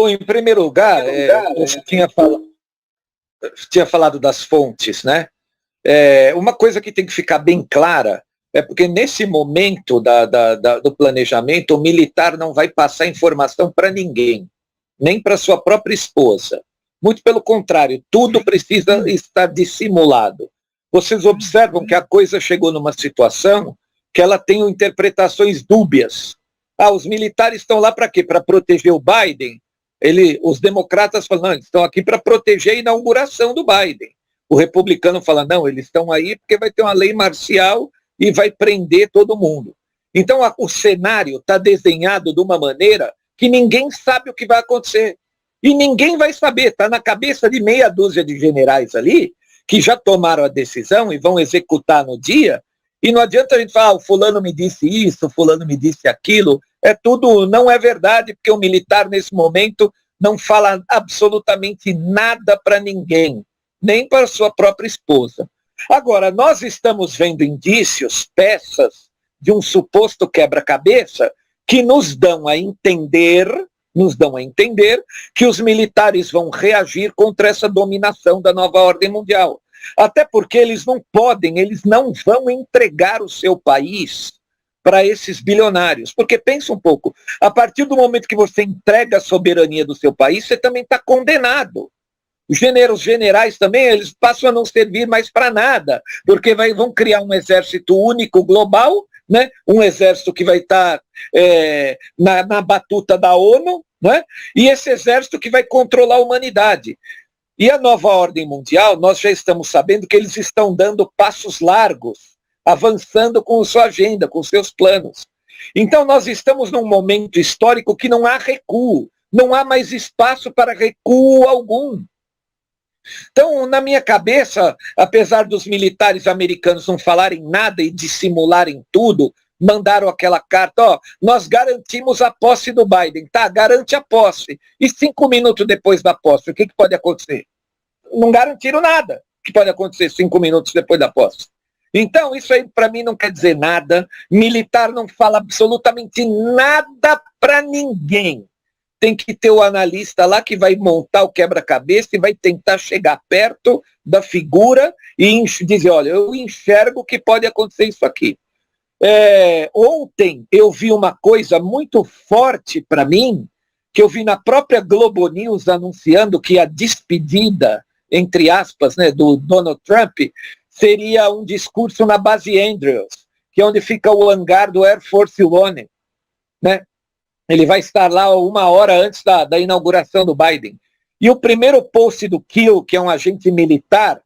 Bom, em primeiro lugar, você tinha falado das fontes, né? Uma coisa que tem que ficar bem clara é porque nesse momento do planejamento, o militar não vai passar informação para ninguém, nem para sua própria esposa. Muito pelo contrário, tudo precisa estar dissimulado. Vocês observam que a coisa chegou numa situação que ela tem interpretações dúbias. Os militares estão lá para quê? Para proteger o Biden? Os democratas falam, não, eles estão aqui para proteger a inauguração do Biden. O republicano fala, não, eles estão aí porque vai ter uma lei marcial e vai prender todo mundo. Então, o cenário está desenhado de uma maneira que ninguém sabe o que vai acontecer. E ninguém vai saber, está na cabeça de meia dúzia de generais ali, que já tomaram a decisão e vão executar no dia, e não adianta a gente falar, o fulano me disse isso, o fulano me disse aquilo, não é verdade, porque o militar nesse momento não fala absolutamente nada para ninguém, nem para sua própria esposa. Agora, nós estamos vendo indícios, peças de um suposto quebra-cabeça que nos dão a entender que os militares vão reagir contra essa dominação da nova ordem mundial. Até porque eles não vão entregar o seu país para esses bilionários. Porque pensa um pouco, a partir do momento que você entrega a soberania do seu país, você também está condenado. Os generais também, eles passam a não servir mais para nada, porque vão criar um exército único global, né? Um exército que vai estar na batuta da ONU, né? E esse exército que vai controlar a humanidade. E a nova ordem mundial, nós já estamos sabendo que eles estão dando passos largos, avançando com sua agenda, com seus planos. Então nós estamos num momento histórico que não há recuo, não há mais espaço para recuo algum. Então, na minha cabeça, apesar dos militares americanos não falarem nada e dissimularem tudo, mandaram aquela carta, nós garantimos a posse do Biden. Tá, garante a posse. E 5 minutos depois da posse, o que pode acontecer? Não garantiram nada que pode acontecer 5 minutos depois da posse. Então, isso aí para mim não quer dizer nada. Militar não fala absolutamente nada para ninguém. Tem que ter o analista lá que vai montar o quebra-cabeça e vai tentar chegar perto da figura e dizer, olha, eu enxergo que pode acontecer isso aqui. Ontem eu vi uma coisa muito forte para mim, que eu vi na própria Globo News anunciando que a despedida, entre aspas, né, do Donald Trump, seria um discurso na base Andrews, que é onde fica o hangar do Air Force One, né? Ele vai estar lá 1 hora antes da inauguração do Biden. E o primeiro post do Kill, que é um agente militar,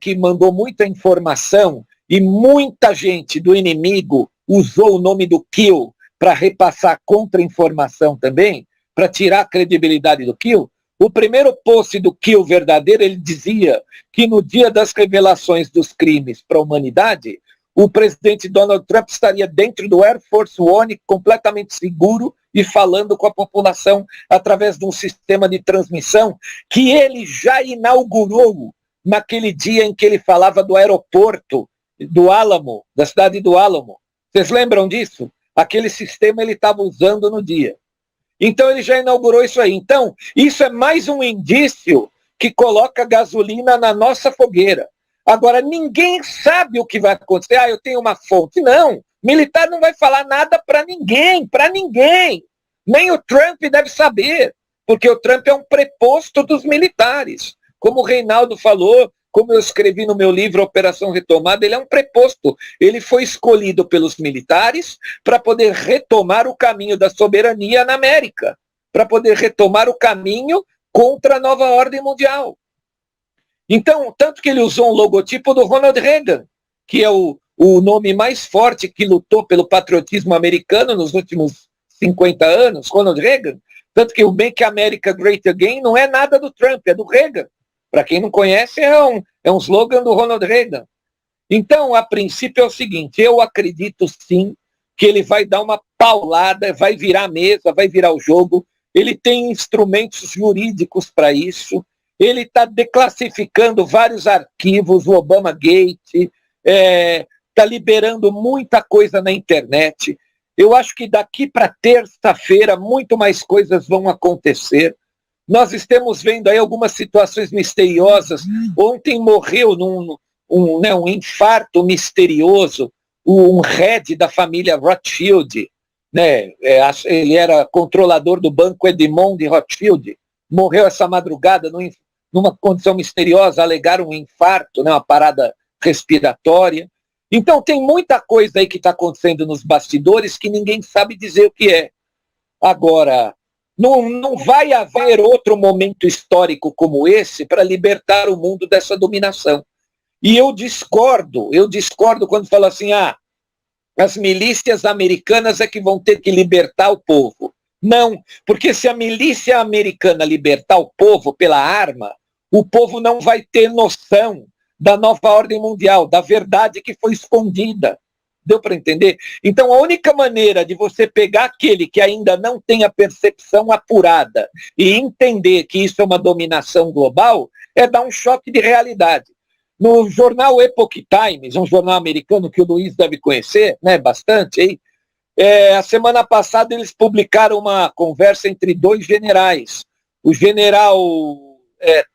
que mandou muita informação, e muita gente do inimigo usou o nome do Kill para repassar contra-informação também, para tirar a credibilidade do Kill. O primeiro post do Kill verdadeiro, ele dizia que no dia das revelações dos crimes para a humanidade, o presidente Donald Trump estaria dentro do Air Force One, completamente seguro, e falando com a população através de um sistema de transmissão que ele já inaugurou naquele dia em que ele falava do aeroporto do Álamo, da cidade do Álamo. Vocês lembram disso? Aquele sistema ele estava usando no dia. Então ele já inaugurou isso aí. Então, isso é mais um indício que coloca gasolina na nossa fogueira. Agora, ninguém sabe o que vai acontecer. Eu tenho uma fonte. Não, militar não vai falar nada para ninguém, para ninguém. Nem o Trump deve saber, porque o Trump é um preposto dos militares. Como o Reinaldo falou, como eu escrevi no meu livro Operação Retomada, ele é um preposto. Ele foi escolhido pelos militares para poder retomar o caminho da soberania na América, para poder retomar o caminho contra a nova ordem mundial. Então, tanto que ele usou um logotipo do Ronald Reagan, que é o nome mais forte que lutou pelo patriotismo americano nos últimos 50 anos, Ronald Reagan. Tanto que o Make America Great Again não é nada do Trump, é do Reagan. Para quem não conhece, é um slogan do Ronald Reagan. Então, a princípio é o seguinte, eu acredito sim que ele vai dar uma paulada, vai virar a mesa, vai virar o jogo. Ele tem instrumentos jurídicos para isso. Ele está declassificando vários arquivos, o Obama Gate, está liberando muita coisa na internet. Eu acho que daqui para terça-feira muito mais coisas vão acontecer. Nós estamos vendo aí algumas situações misteriosas. Ontem morreu um infarto misterioso um head da família Rothschild, né? Ele era controlador do banco Edmond Rothschild, morreu essa madrugada numa condição misteriosa, alegaram um infarto, né? Uma parada respiratória. Então tem muita coisa aí que está acontecendo nos bastidores que ninguém sabe dizer o que é. Agora, não vai haver outro momento histórico como esse para libertar o mundo dessa dominação. E eu discordo quando fala assim, as milícias americanas é que vão ter que libertar o povo. Não, porque se a milícia americana libertar o povo pela arma, o povo não vai ter noção da nova ordem mundial, da verdade que foi escondida. Deu para entender? Então, a única maneira de você pegar aquele que ainda não tem a percepção apurada e entender que isso é uma dominação global é dar um choque de realidade. No jornal Epoch Times, um jornal americano que o Luiz deve conhecer, né, bastante, aí, a semana passada eles publicaram uma conversa entre dois generais, o general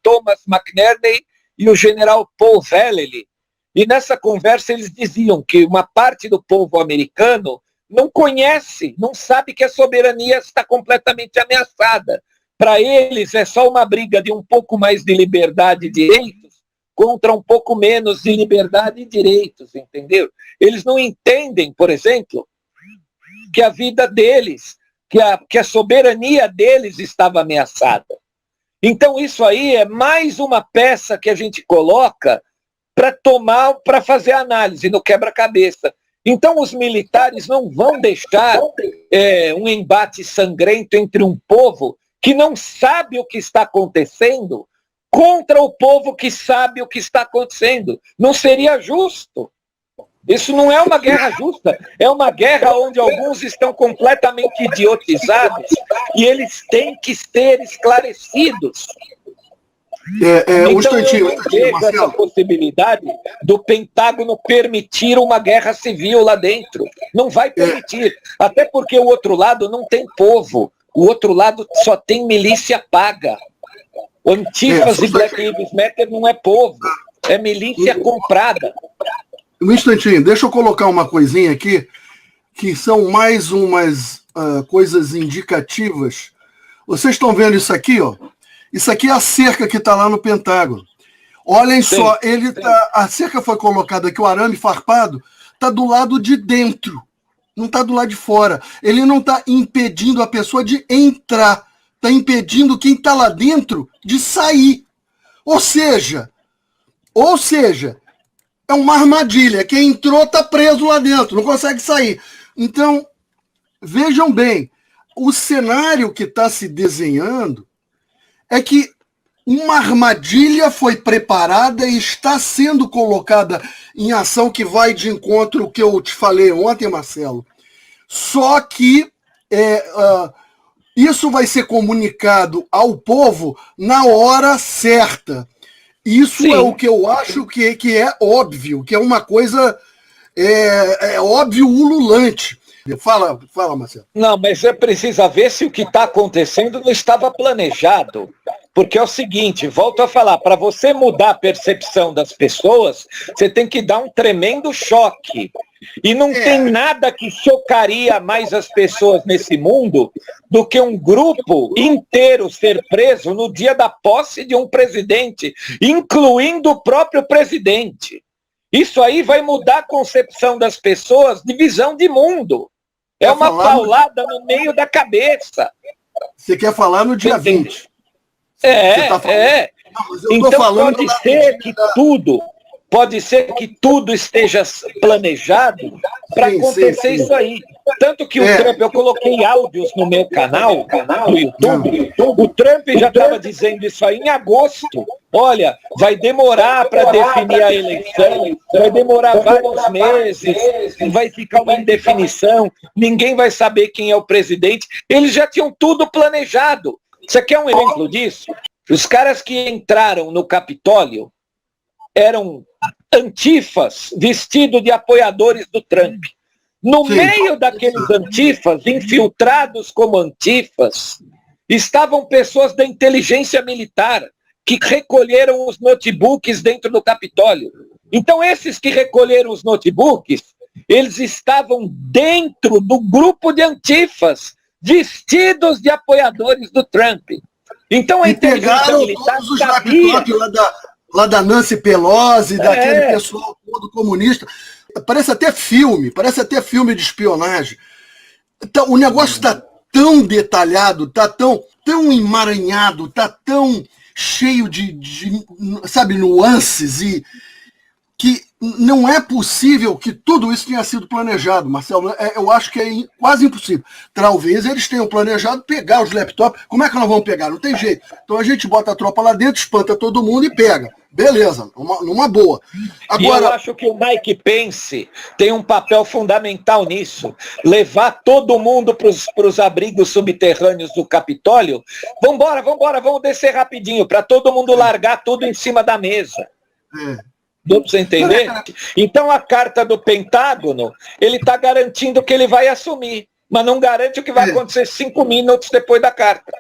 Thomas McNerney e o general Paul Vallely. E nessa conversa eles diziam que uma parte do povo americano não conhece, não sabe que a soberania está completamente ameaçada. Para eles é só uma briga de um pouco mais de liberdade e direitos contra um pouco menos de liberdade e direitos, entendeu? Eles não entendem, por exemplo, que a vida deles, que a soberania deles estava ameaçada. Então isso aí é mais uma peça que a gente coloca para fazer análise no quebra-cabeça. Então os militares não vão deixar um embate sangrento entre um povo que não sabe o que está acontecendo contra o povo que sabe o que está acontecendo. Não seria justo. Isso não é uma guerra justa, é uma guerra onde alguns estão completamente idiotizados e eles têm que ser esclarecidos. Então eu não vejo essa possibilidade do Pentágono permitir uma guerra civil lá dentro. Não vai permitir. Até porque o outro lado não tem povo. O outro lado só tem milícia paga. O Antifas e Black Lives Matter não é povo. É milícia comprada. Um instantinho, deixa eu colocar uma coisinha aqui, que são mais umas coisas indicativas. Vocês estão vendo isso aqui, ó? Isso aqui é a cerca que está lá no Pentágono. Olhem só, a cerca foi colocada aqui, o arame farpado está do lado de dentro, não está do lado de fora. Ele não está impedindo a pessoa de entrar, está impedindo quem está lá dentro de sair. Ou seja, é uma armadilha. Quem entrou está preso lá dentro, não consegue sair. Então, vejam bem, o cenário que está se desenhando é que uma armadilha foi preparada e está sendo colocada em ação, que vai de encontro ao que eu te falei ontem, Marcelo. Só que isso vai ser comunicado ao povo na hora certa. Isso Sim. É o que eu acho que é óbvio, que é uma coisa óbvio ululante. Fala, Marcelo. Não, mas é preciso ver se o que está acontecendo não estava planejado. Porque é o seguinte, volto a falar, para você mudar a percepção das pessoas, você tem que dar um tremendo choque. E não tem nada que chocaria mais as pessoas nesse mundo do que um grupo inteiro ser preso no dia da posse de um presidente, incluindo o próprio presidente. Isso aí vai mudar a concepção das pessoas de visão de mundo. É uma paulada no meio da cabeça. Você quer falar no dia 20? Então pode ser que tudo esteja planejado para acontecer isso aí. Tanto que o Trump, eu coloquei áudios no meu canal no YouTube, o Trump já estava dizendo isso aí em agosto. Olha, vai demorar para definir a eleição, vai demorar vários meses, vai ficar uma indefinição, ninguém vai saber quem é o presidente. Eles já tinham tudo planejado. Você quer um exemplo disso? Os caras que entraram no Capitólio eram antifas vestidos de apoiadores do Trump. No meio daqueles antifas, infiltrados como antifas, estavam pessoas da inteligência militar que recolheram os notebooks dentro do Capitólio. Então, esses que recolheram os notebooks, eles estavam dentro do grupo de antifas, vestidos de apoiadores do Trump. Então, a inteligência militar todos os laptops lá da Nancy Pelosi, daquele pessoal todo comunista. Parece até filme de espionagem. Então, o negócio está tão detalhado, está tão emaranhado, está tão cheio de sabe, nuances, e que não é possível que tudo isso tenha sido planejado, Marcelo. Eu acho que é quase impossível. Talvez eles tenham planejado pegar os laptops. Como é que nós vamos pegar? Não tem jeito. Então a gente bota a tropa lá dentro, espanta todo mundo e pega. Beleza, numa boa. Agora, eu acho que o Mike Pence tem um papel fundamental nisso. Levar todo mundo para os abrigos subterrâneos do Capitólio. Vamos descer rapidinho, para todo mundo largar tudo em cima da mesa. Deu para você entender? Então a carta do Pentágono, ele está garantindo que ele vai assumir, mas não garante o que vai acontecer 5 minutos depois da carta.